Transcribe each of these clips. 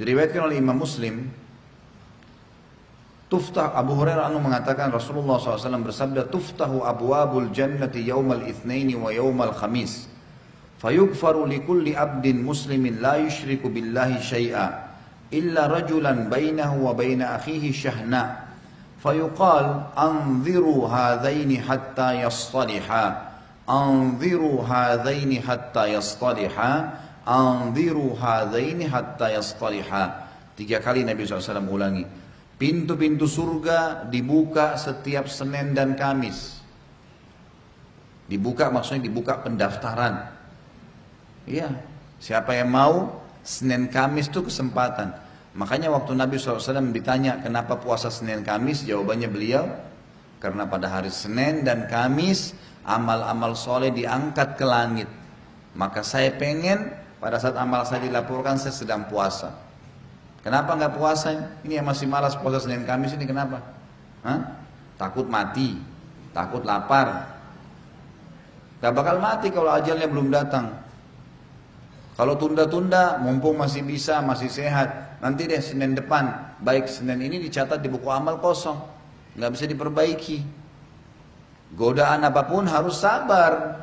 Diriwayatkan oleh Imam Muslim, tuftah Abu Hurairah mengatakan Rasulullah SAW bersabda, tuftahu abwabul jannati yawmal itsnaini wa yawmal khamis, fayughfaru likulli abdin muslimin la yushriku billahi syai'a illa rajulan bainahu wa baina akhihi syahna, fayuqal anziru hadzaini hatta yastaliha, anziru hadzaini hatta yastaliha, anziru hadzaini hatta yastaliha. 3 kali Nabi SAW ulangi. Pintu-pintu surga dibuka setiap Senin dan Kamis. Dibuka maksudnya dibuka pendaftaran. Iya, siapa yang mau Senin Kamis itu kesempatan. Makanya waktu Nabi SAW ditanya kenapa puasa Senin Kamis, jawabannya beliau, karena pada hari Senin dan Kamis amal-amal soleh diangkat ke langit. Maka saya pengen pada saat amal saya dilaporkan saya sedang puasa. Kenapa nggak puasa? Ini yang masih malas puasa Senin Kamis ini kenapa? Hah? Takut mati, takut lapar. Gak bakal mati kalau ajalnya belum datang. Kalau tunda-tunda, mumpung masih bisa, masih sehat, nanti deh Senin depan, baik Senin ini dicatat di buku amal kosong, nggak bisa diperbaiki. Godaan apapun harus sabar,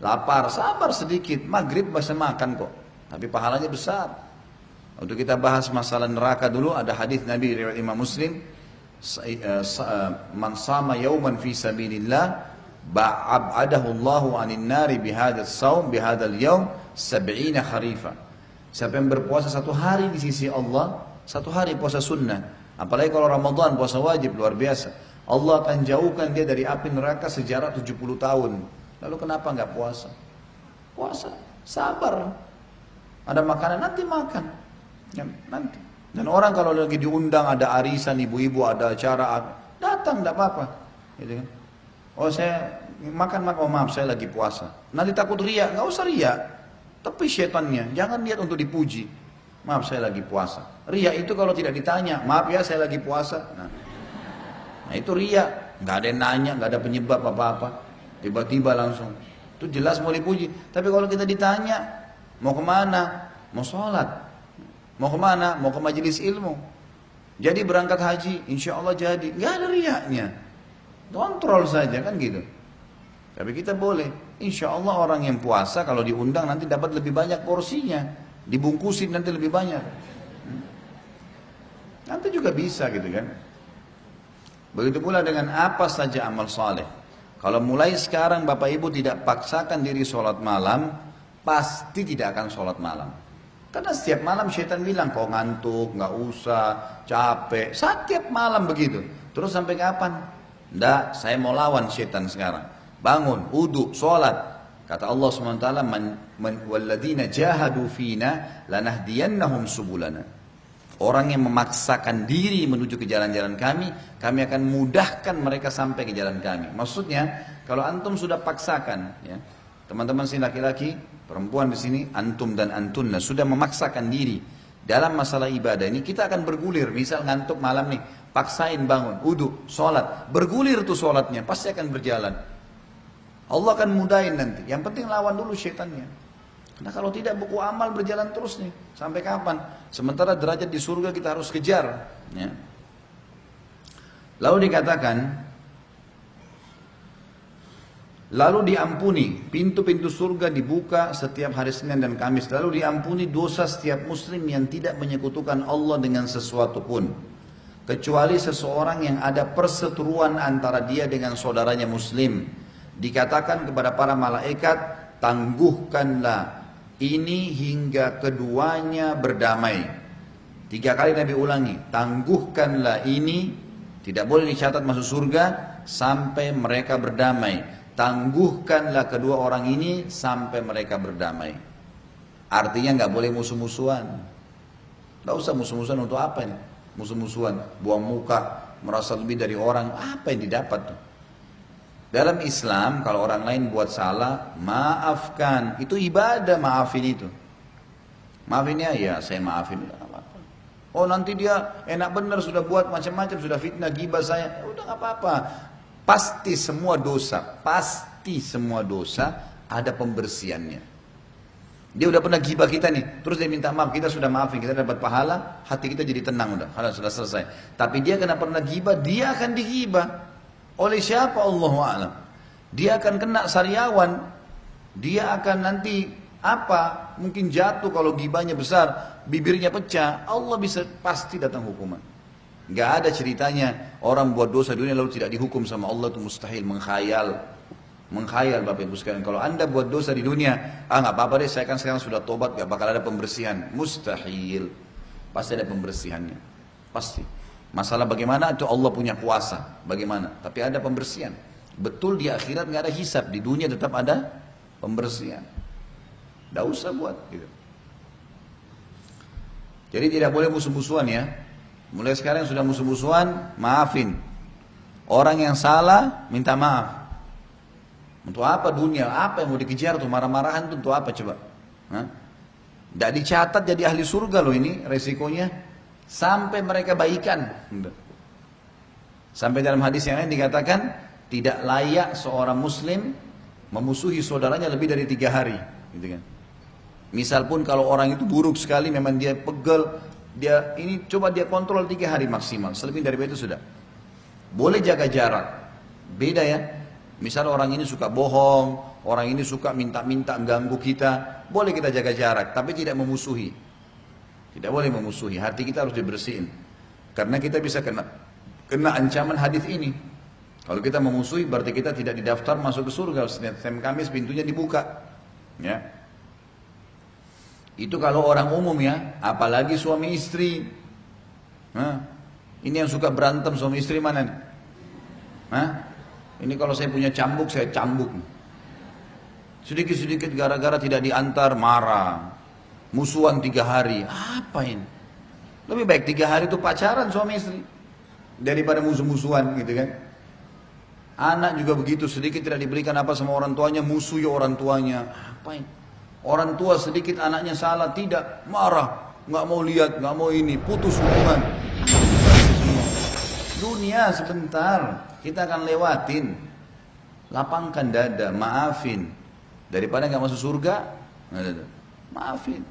lapar, sabar sedikit, maghrib bisa makan kok, tapi pahalanya besar. Untuk kita bahas masalah neraka dulu, ada hadis Nabi riwayat Imam Muslim, man sama yauman fi sabilillah ba'abadahu Allahu 'anil nari bihadzal shaum bihadzal yaum 70 kharifa. Siapa yang berpuasa 1 hari di sisi Allah, 1 hari puasa sunnah, apalagi kalau Ramadan puasa wajib, luar biasa. Allah akan jauhkan dia dari api neraka sejarah 70 tahun. Lalu kenapa enggak puasa? Puasa, sabar. Ada makanan nanti makan. Ya, nanti. Dan orang kalau lagi diundang ada arisan ibu-ibu, ada acara, datang enggak apa-apa. Gitu kan? Oh saya makan, oh maaf saya lagi puasa. Nanti takut riya, enggak usah riya. Tepi setannya, jangan lihat untuk dipuji. Maaf saya lagi puasa. Riya itu kalau tidak ditanya, maaf ya saya lagi puasa. Nah itu riya, nggak ada yang nanya, nggak ada penyebab apa-apa. Tiba-tiba langsung. Itu jelas mau dipuji. Tapi kalau kita ditanya, mau kemana? Mau sholat. Mau kemana? Mau ke majelis ilmu. Jadi berangkat haji, insya Allah jadi. Nggak ada riyanya. Kontrol saja kan gitu. Tapi kita boleh. Insya Allah orang yang puasa kalau diundang nanti dapat lebih banyak porsinya. Dibungkusin nanti lebih banyak. Nanti juga bisa gitu kan. Begitu pula dengan apa saja amal saleh. Kalau mulai sekarang Bapak Ibu tidak paksakan diri sholat malam, pasti tidak akan sholat malam. Karena setiap malam syaitan bilang, kau ngantuk, nggak usah, capek. Setiap malam begitu. Terus sampai kapan? Nggak, saya mau lawan syaitan sekarang. Bangun, wudu, sholat. Kata Allah SWT, walladzina jahadu fina lanahdiyannahum subulana. Orang yang memaksakan diri menuju ke jalan-jalan kami akan mudahkan mereka sampai ke jalan kami. Maksudnya, kalau antum sudah paksakan, ya, teman-teman sini laki-laki, perempuan di sini, antum dan antunna sudah memaksakan diri dalam masalah ibadah ini, kita akan bergulir. Misal ngantuk malam nih, paksain bangun, wudu, sholat, bergulir tuh sholatnya, pasti akan berjalan. Allah akan mudahin nanti. Yang penting lawan dulu syaitannya. Karena kalau tidak buku amal berjalan terus nih, sampai kapan? Sementara derajat di surga kita harus kejar. Ya. Lalu dikatakan, lalu diampuni, pintu-pintu surga dibuka setiap hari Senin dan Kamis. Lalu diampuni dosa setiap muslim yang tidak menyekutukan Allah dengan sesuatu pun. Kecuali seseorang yang ada perseteruan antara dia dengan saudaranya muslim. Dikatakan kepada para malaikat, tangguhkanlah ini hingga keduanya berdamai. 3 kali Nabi ulangi, tangguhkanlah ini, tidak boleh dicatat masuk surga sampai mereka berdamai. Tangguhkanlah kedua orang ini sampai mereka berdamai. Artinya nggak boleh musuh-musuhan. Nggak usah musuh-musuhan untuk apa ini? Musuh-musuhan, buang muka, merasa lebih dari orang, apa yang didapat tuh? Dalam Islam kalau orang lain buat salah, maafkan. Itu ibadah, maafin itu. Maafin ya saya maafin. Oh nanti dia enak benar sudah buat macam-macam, sudah fitnah, gibah saya. Udah nggak apa-apa. Pasti semua dosa ada pembersihannya. Dia udah pernah gibah kita nih, terus dia minta maaf, kita sudah maafin, kita dapat pahala, hati kita jadi tenang udah, sudah selesai. Tapi dia kena pernah gibah, dia akan digibah. Oleh siapa? Allahu a'lam. Dia akan kena sariawan, dia akan nanti apa? Mungkin jatuh kalau gibahnya besar, bibirnya pecah, Allah bisa pasti datang hukuman. Gak ada ceritanya orang buat dosa dunia lalu tidak dihukum sama Allah, itu mustahil, menghayal. Menghayal Bapak Ibu sekalian. Kalau anda buat dosa di dunia, nggak apa-apa deh, saya kan sekarang sudah tobat, gak bakal ada pembersihan. Mustahil. Pasti ada pembersihannya. Pasti. Masalah bagaimana itu Allah punya kuasa. Bagaimana? Tapi ada pembersihan. Betul di akhirat nggak ada hisab, di dunia tetap ada pembersihan. Nggak usah buat. Gitu. Jadi tidak boleh musuh-musuhan ya. Mulai sekarang yang sudah musuh-musuhan, maafin. Orang yang salah, minta maaf. Untuk apa dunia? Apa yang mau dikejar tuh? Marah-marahan tuh untuk apa coba? Tidak dicatat jadi ahli surga loh ini resikonya. Sampai mereka baikan. Sampai dalam hadis yang lain dikatakan, tidak layak seorang muslim memusuhi saudaranya lebih dari 3 hari. Gitu kan. Misal pun kalau orang itu buruk sekali, memang dia pegel, dia ini coba dia kontrol 3 hari maksimal. Selebih dari itu sudah. Boleh jaga jarak. Beda ya. Misal orang ini suka bohong, orang ini suka minta-minta ganggu kita, boleh kita jaga jarak, tapi tidak memusuhi. Tidak boleh memusuhi, hati kita harus dibersihin. Karena kita bisa kena ancaman hadis ini. Kalau kita memusuhi berarti kita tidak didaftar masuk ke surga. Setiap Kamis pintunya dibuka. Ya. Itu kalau orang umum ya, apalagi suami istri. Ini yang suka berantem suami istri mana nih? Ini kalau saya punya cambuk, saya cambuk. Sedikit-sedikit gara-gara tidak diantar, marah. Musuhan 3 hari. Apa ini? Lebih baik 3 hari itu pacaran suami istri. Daripada musuh-musuhan gitu kan. Anak juga begitu, sedikit tidak diberikan apa sama orang tuanya, musuhi orang tuanya. Apa ini? Orang tua sedikit anaknya salah, tidak. Marah. Nggak mau lihat, nggak mau ini. Putus hubungan. Dunia sebentar. Kita akan lewatin. Lapangkan dada, maafin. Daripada nggak masuk surga, maafin.